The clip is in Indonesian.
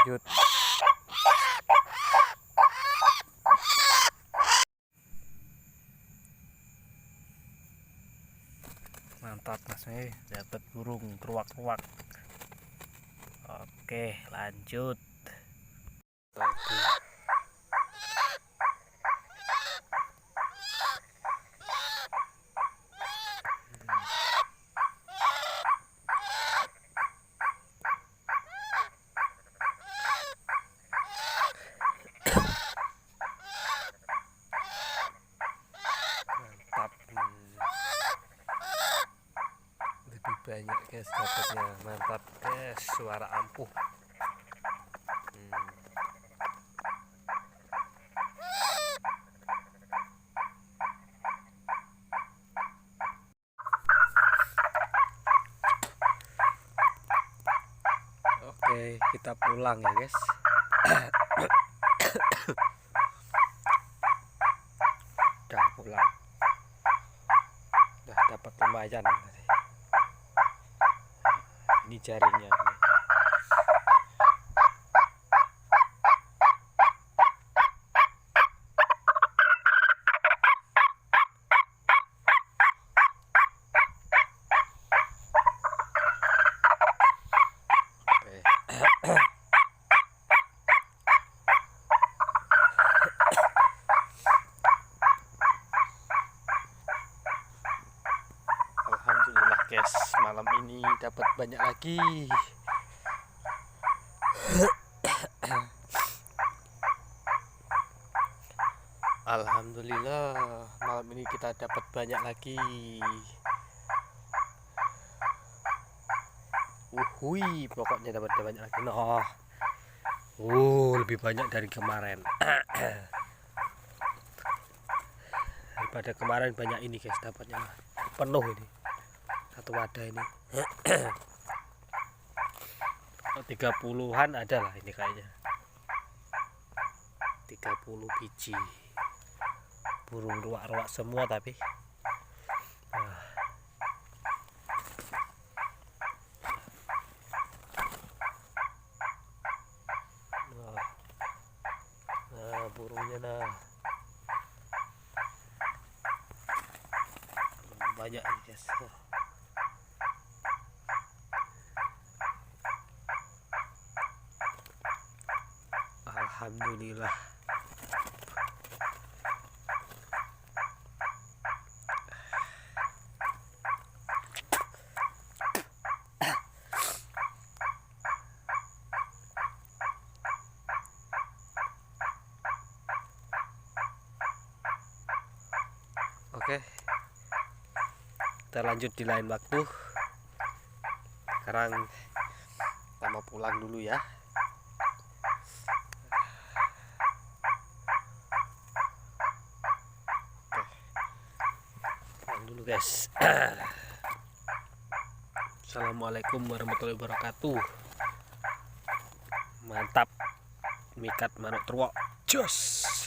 lanjut. Mantap Mas, dapat burung truak-truak. Oke, lanjut lagi. Mantap. Lebih banyak guys dapatnya. Mantap guys, suara ampuh. Oke, kita pulang ya guys. Udah pulang. Udah dapat lumayan. Ini jaringnya ini. Alhamdulillah guys, malam ini dapat banyak lagi. Alhamdulillah malam ini kita dapat banyak lagi. Uhui, pokoknya dapat banyak lagi. Nah, lebih banyak dari kemarin. Daripada kemarin banyak ini guys, dapatnya penuh ini. Satu wadah ini. 30-an ada lah ini kayaknya. 30 biji. Burung ruak-ruak semua tapi. Nah, burungnya nah. Banyak ini guys. Alhamdulillah. Oke, kita lanjut di lain waktu. Sekarang kita mau pulang dulu ya. Oke, pulang dulu guys. Assalamualaikum warahmatullahi wabarakatuh. Mantap, mikat manuk truak, jos.